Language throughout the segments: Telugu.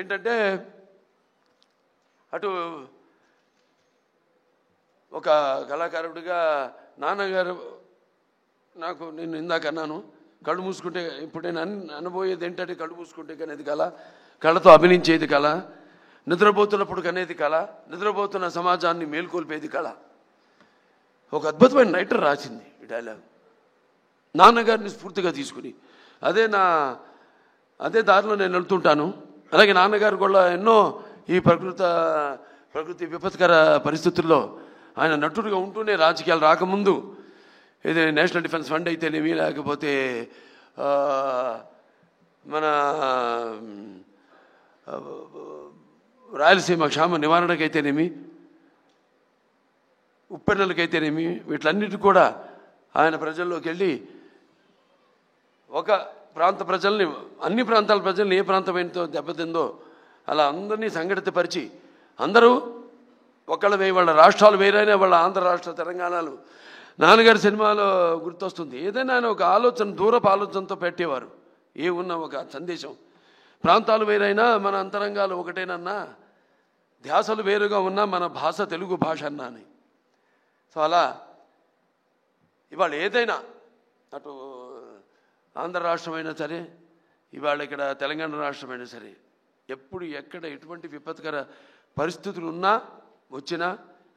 ఏంటంటే అటు ఒక కళాకారుడిగా నాన్నగారు నాకు నేను ఇందాక అన్నాను కళ్ళు మూసుకుంటే ఇప్పుడు నేను అనబోయేది ఏంటంటే కళ్ళు మూసుకుంటే కనేది కళ, కళతో అభినయించేది కళ, నిద్రపోతున్నప్పుడు కనేది కళ, నిద్రపోతున్న సమాజాన్ని మేల్కొల్పేది కళ. ఒక అద్భుతమైన రైటర్ రాసింది ఈ డైలాగ్, నాన్నగారిని స్ఫూర్తిగా తీసుకుని. అదే దారిలో నేను వెళ్తుంటాను. అలాగే నాన్నగారు కూడా ఎన్నో ఈ ప్రకృతి విపత్కర పరిస్థితుల్లో ఆయన నటుడిగా ఉంటూనే రాజకీయాలు రాకముందు ఇది నేషనల్ డిఫెన్స్ ఫండ్ అయితేనేమి, లేకపోతే మన రాయలసీమ క్షామ నివారణకైతేనేమి, ఉప్పెన్నెలకైతేనేమి, వీటిలన్నిటి కూడా ఆయన ప్రజల్లోకి వెళ్ళి ఒక ప్రాంత ప్రజల్ని, అన్ని ప్రాంతాల ప్రజల్ని ఏ ప్రాంతమైనతో దెబ్బతిందో అలా అందరినీ సంఘటితపరిచి అందరూ ఒకళ్ళ వాళ్ళ రాష్ట్రాలు వేరైనా వాళ్ళ ఆంధ్ర రాష్ట్ర తెలంగాణలు నాన్నగారి సినిమాలో గుర్తొస్తుంది. ఏదైనా ఆయన ఒక ఆలోచన, దూరపు ఆలోచనతో పెట్టేవారు. ఉన్న ఒక సందేశం, ప్రాంతాలు వేరైనా మన అంతరంగాలు ఒకటేనన్నా, ధ్యాసలు వేరుగా ఉన్నా మన భాష తెలుగు భాష అన్నా అని. సో అలా ఇవాళ ఏదైనా అటు ఆంధ్ర రాష్ట్రమైనా సరే, ఇవాళ ఇక్కడ తెలంగాణ రాష్ట్రమైనా సరే, ఎప్పుడు ఎక్కడ ఎటువంటి విపత్కర పరిస్థితులు ఉన్నా వచ్చినా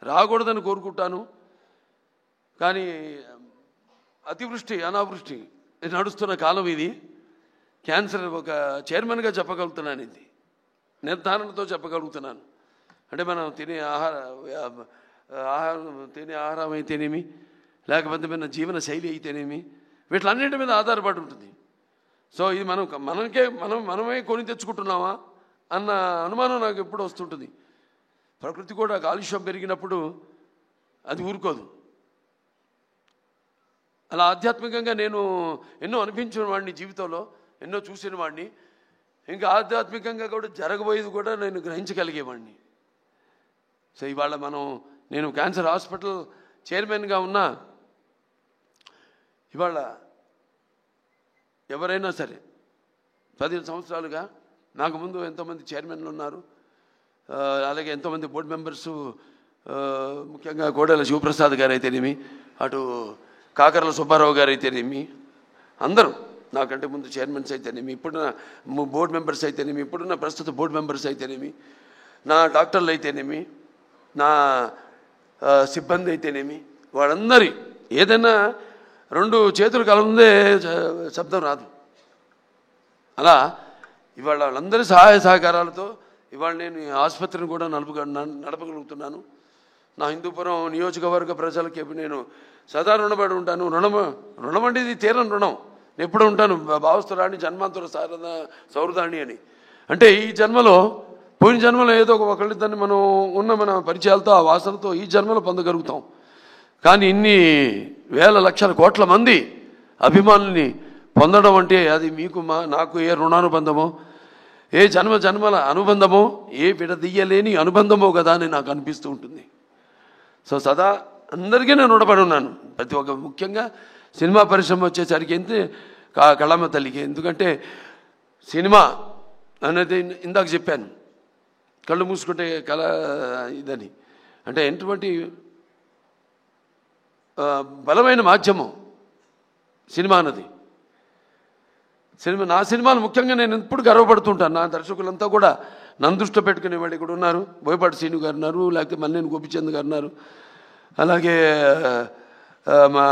రాకూడదని కోరుకుంటాను. కానీ అతివృష్టి అనావృష్టి నడుస్తున్న కాలం ఇది. క్యాన్సర్ ఒక చైర్మన్గా చెప్పగలుగుతున్నాను, ఇది నిర్ధారణతో చెప్పగలుగుతున్నాను. అంటే మనం తినే ఆహారం అయితేనేమి, లేకపోతే మన జీవన శైలి అయితేనేమి, వీటిలన్నింటి మీద ఆధారపడి ఉంటుంది. సో ఇది మనమే కొని తెచ్చుకుంటున్నామా అన్న అనుమానం నాకు ఎప్పుడు వస్తుంటుంది. ప్రకృతి కూడా కాలుష్యం పెరిగినప్పుడు అది ఊరుకోదు. అలా ఆధ్యాత్మికంగా నేను ఎన్నో అనిపించిన వాడిని, జీవితంలో ఎన్నో చూసిన వాడిని, ఇంకా ఆధ్యాత్మికంగా కూడా జరగబోయేది కూడా నేను గ్రహించగలిగేవాడిని. సో ఇవాళ నేను క్యాన్సర్ హాస్పిటల్ చైర్మన్గా ఉన్నా, ఇవాళ ఎవరైనా సరే 15 సంవత్సరాలుగా నాకు ముందు ఎంతోమంది చైర్మన్లు ఉన్నారు, అలాగే ఎంతోమంది బోర్డు మెంబర్సు, ముఖ్యంగా కోడెల శివప్రసాద్ గారు అయితేనేమి, అటు కాకర్ల సుబ్బారావు గారు అయితేనేమి, అందరూ నాకంటే ముందు చైర్మన్స్ అయితేనేమి, ఇప్పుడున్న బోర్డు మెంబర్స్ అయితేనేమి, ఇప్పుడున్న ప్రస్తుత బోర్డు మెంబర్స్ అయితేనేమి, నా డాక్టర్లు అయితేనేమి, నా సిబ్బంది అయితేనేమి, వాళ్ళందరి ఏదైనా 2 చేతులు కలముందే శబ్దం రాదు. అలా ఇవాళ వాళ్ళందరి సహాయ సహకారాలతో ఇవాళ నేను ఈ ఆసుపత్రిని కూడా నడపగలుగుతున్నాను. నా హిందూపురం నియోజకవర్గ ప్రజలకి నేను సదా రుణపడి ఉంటాను. రుణం అంటే ఇది తీరని రుణం. నేను ఎప్పుడు ఉంటాను, భావస్తురాణి జన్మాంతర సౌరదాణి అని. అంటే ఈ జన్మలో, పోయిన జన్మలో ఏదో ఒకళ్ళిద్దరిని మన పరిచయాలతో, ఆ వాసనతో ఈ జన్మలో పొందగలుగుతాం. కానీ ఇన్ని వేల లక్షల కోట్ల మంది అభిమానుల్ని పొందడం అంటే అది మీకు నాకు ఏ రుణానుబంధమో, ఏ జన్మల అనుబంధమో, ఏ విడదీయలేని అనుబంధమో కదా అని నాకు అనిపిస్తూ ఉంటుంది. సో సదా అందరికీ నేను రుణపడి ఉన్నాను. ప్రతి ఒక్క, ముఖ్యంగా సినిమా పరిశ్రమ వచ్చేసరికి కళమ్మ తల్లికి. ఎందుకంటే సినిమా అనేది ఇందాక చెప్పాను, కళ్ళు మూసుకుంటే కళ ఇదని. అంటే ఎటువంటి బలమైన మాధ్యమం సినిమా అన్నది. నా సినిమాలు ముఖ్యంగా నేను ఎప్పుడు గర్వపడుతుంటాను. నా దర్శకులంతా కూడా నన్ను దృష్టిలో పెట్టుకునే వాళ్ళు ఇక్కడ ఉన్నారు. బోయపాటి శ్రీను గారు ఉన్నారు, లేకపోతే మల్లేని గోపిచంద్ గారు ఉన్నారు, అలాగే మా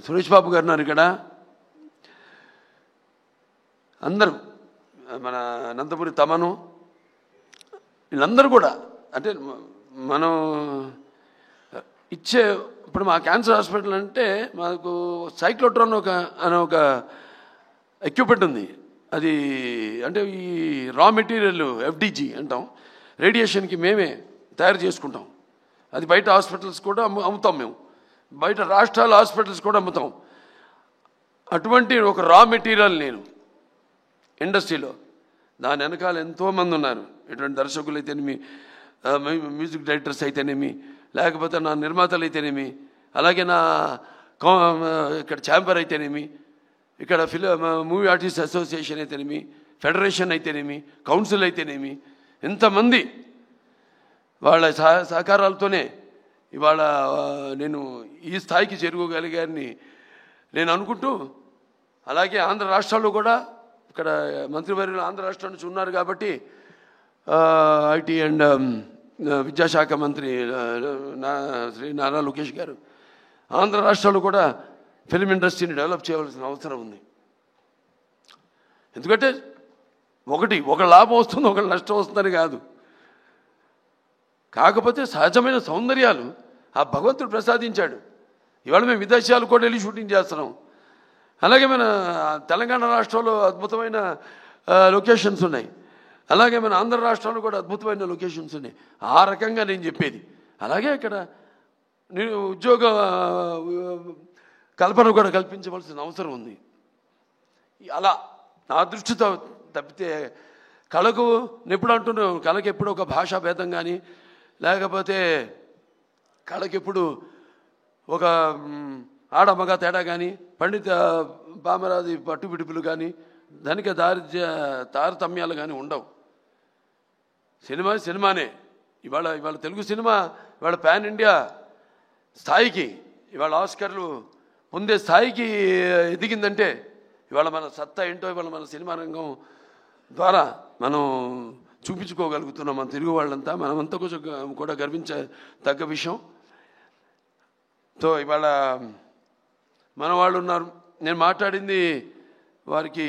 సురేష్ బాబు గారు ఉన్నారు ఇక్కడ. అందరూ, మన నందమూరి తమను, వీళ్ళందరూ కూడా. అంటే మనం ఇచ్చే, ఇప్పుడు మా క్యాన్సర్ హాస్పిటల్ అంటే మాకు సైక్లోట్రాన్ అనే ఒక ఎక్విప్మెంట్ ఉంది. అది అంటే ఈ రా మెటీరియల్ FDG అంటాం, రేడియేషన్కి మేమే తయారు చేసుకుంటాం. అది బయట హాస్పిటల్స్ కూడా అమ్ముతాం, మేము బయట రాష్ట్రాల హాస్పిటల్స్ కూడా అమ్ముతాం. అటువంటి ఒక రా మెటీరియల్ నేను ఇండస్ట్రీలో, దాని వెనకాల ఎంతోమంది ఉన్నారు. ఇటువంటి దర్శకులు అయితేనేమి, మ్యూజిక్ డైరెక్టర్స్ అయితేనేమి, లేకపోతే నా నిర్మాతలు అయితేనేమి, అలాగే నా ఇక్కడ ఛాంబర్ అయితేనేమి, ఇక్కడ మూవీ ఆర్టిస్ట్ అసోసియేషన్ అయితేనేమి, ఫెడరేషన్ అయితేనేమి, కౌన్సిల్ అయితేనేమి, ఎంతమంది వాళ్ళ సహకారాలతోనే ఇవాళ నేను ఈ స్థాయికి చేరుకోగలిగానని నేను అనుకుంటూ, అలాగే ఆంధ్ర రాష్ట్రాల్లో కూడా ఇక్కడ మంత్రివర్యులు ఆంధ్ర రాష్ట్రం నుంచి ఉన్నారు కాబట్టి ఐటీ అండ్ విద్యాశాఖ మంత్రి శ్రీ నారా లోకేష్ గారు ఆంధ్ర రాష్ట్రాల్లో కూడా ఫిల్మ్ ఇండస్ట్రీని డెవలప్ చేయవలసిన అవసరం ఉంది. ఎందుకంటే ఒక లాభం వస్తుంది, ఒకటి నష్టం వస్తుందని కాదు. కాకపోతే సహజమైన సౌందర్యాలు ఆ భగవంతుడు ప్రసాదించాడు. ఇవాళ మేము విదేశాలు కూడా వెళ్ళి షూటింగ్ చేస్తున్నాం. అలాగే మన తెలంగాణ రాష్ట్రంలో అద్భుతమైన లొకేషన్స్ ఉన్నాయి, అలాగే మన ఆంధ్ర రాష్ట్రంలో కూడా అద్భుతమైన లొకేషన్స్ ఉన్నాయి. ఆ రకంగా నేను చెప్పేది. అలాగే ఇక్కడ నేను ఉద్యోగ కల్పన కూడా కల్పించవలసిన అవసరం ఉంది. అలా నా దృష్టితో తప్పితే కళకు ఎప్పుడు అంటున్నాను, కళకి ఎప్పుడు ఒక భాషా భేదం కానీ, లేకపోతే కళకెప్పుడు ఒక ఆడమగ తేడా కానీ, పండిత పామరాది పట్టుబిడుపులు కానీ, ధనిక దారిద్ర్య తారతమ్యాలు కానీ ఉండవు. సినిమానే. ఇవాళ తెలుగు సినిమా ఇవాళ పాన్ ఇండియా స్థాయికి, ఇవాళ ఆస్కర్లు పొందే స్థాయికి ఎదిగిందంటే ఇవాళ మన సత్తా ఏంటో ఇవాళ మన సినిమా రంగం ద్వారా మనం చూపించుకోగలుగుతున్నాం. మన తెలుగు వాళ్ళంతా మనమంతా కొంచెం కూడా గర్వించదగ్గ విషయం. సో ఇవాళ మన వాళ్ళు ఉన్నారు. నేను మాట్లాడింది వారికి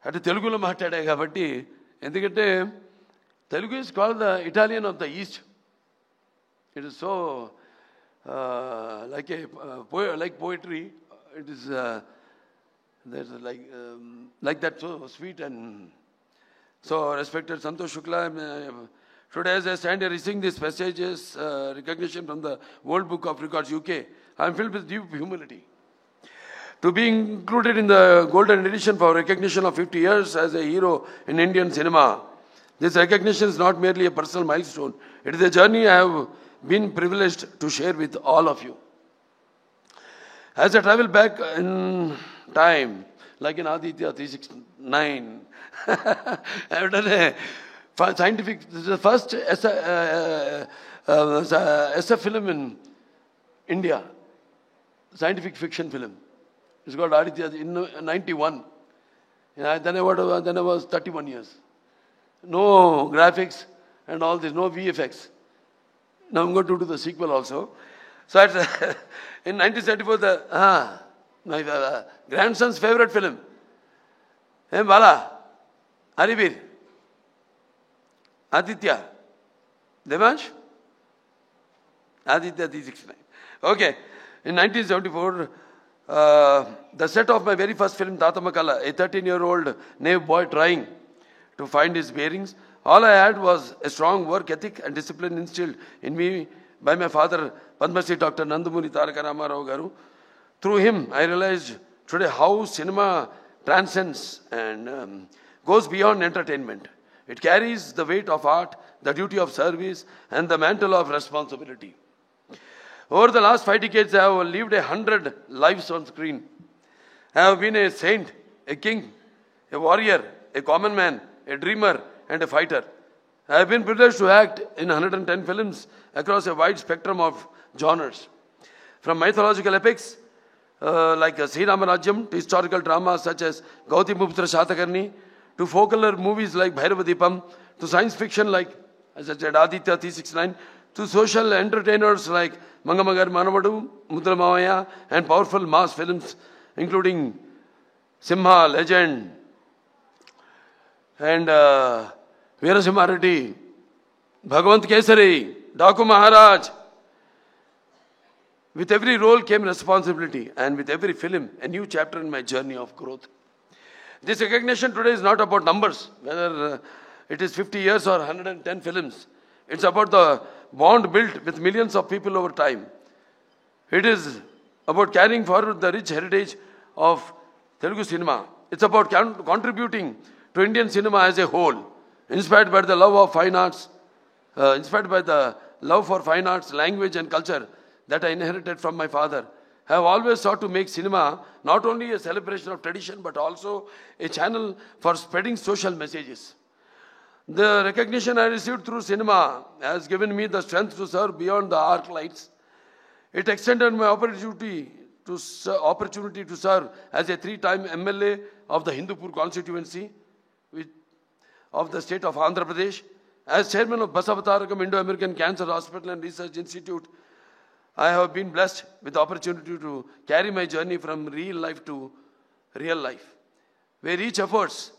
అంటే తెలుగులో మాట్లాడా కాబట్టి, ఎందుకంటే Telugu is called the Italian of the east. It is so like poetry. It is there's like that, so sweet. And so respected Santosh Shukla, today as I stand here receiving these passages recognition from the World Book of Records UK, I am filled with deep humility to be included in the golden edition for recognition of 50 years as a hero in Indian cinema. This recognition is not merely a personal milestone, it is a journey I have been privileged to share with all of you. As I travel back in time, like in Aditya 369, I have done a scientific, this is the first SF film in India, scientific fiction film. It's called Aditya in 91. Then I was 31 years. No graphics and all this, no VFX. Now I'm going to do the sequel also. So in 1974, my grandson's favorite film, Bala, Haribir, Aditya, Devansh, Aditya 369. Okay, in 1974, the set of my very first film, Tatamakala, a 13-year-old naive boy trying to find his bearings. All I had was a strong work ethic and discipline instilled in me by my father, Padma Shri Dr. Nandamuni Taraka Ramarao Garu. Through him, I realized today how cinema transcends and goes beyond entertainment. It carries the weight of art, the duty of service, and the mantle of responsibility. Over the last 5 decades, I have lived 100 lives on screen. I have been a saint, a king, a warrior, a common man, a dreamer, and a fighter. I have been privileged to act in 110 films across a wide spectrum of genres. From mythological epics like Sri Ramarajyam to historical dramas such as Gautamiputra Shatakarni, to folklore movies like Bhairavadipam, to science fiction like, as I said, Aditya 369, to social entertainers like Mangamagar Manavadu, Mudramavaya, and powerful mass films including Simha, Legend, and Veerasimha Reddy, Bhagwant Kesari, Daku Maharaj. With every role came responsibility, and with every film, a new chapter in my journey of growth. This recognition today is not about numbers, whether it is 50 years or 110 films. It's about the bond built with millions of people over time. It is about carrying forward the rich heritage of Telugu cinema. It's about contributing to Indian cinema as a whole, inspired by the love of fine arts, inspired by the love for fine arts, language and culture that I inherited from my father. have always sought to make cinema not only a celebration of tradition but also a channel for spreading social messages. The recognition I received through cinema has given me the strength to serve beyond the arc lights. It extended my opportunity to serve as a 3-time MLA of the Hindupur constituency of the state of Andhra Pradesh. As chairman of Basavatarakam Indo-American Cancer Hospital and Research Institute, I have been blessed with the opportunity to carry my journey from real life to real life, where each efforts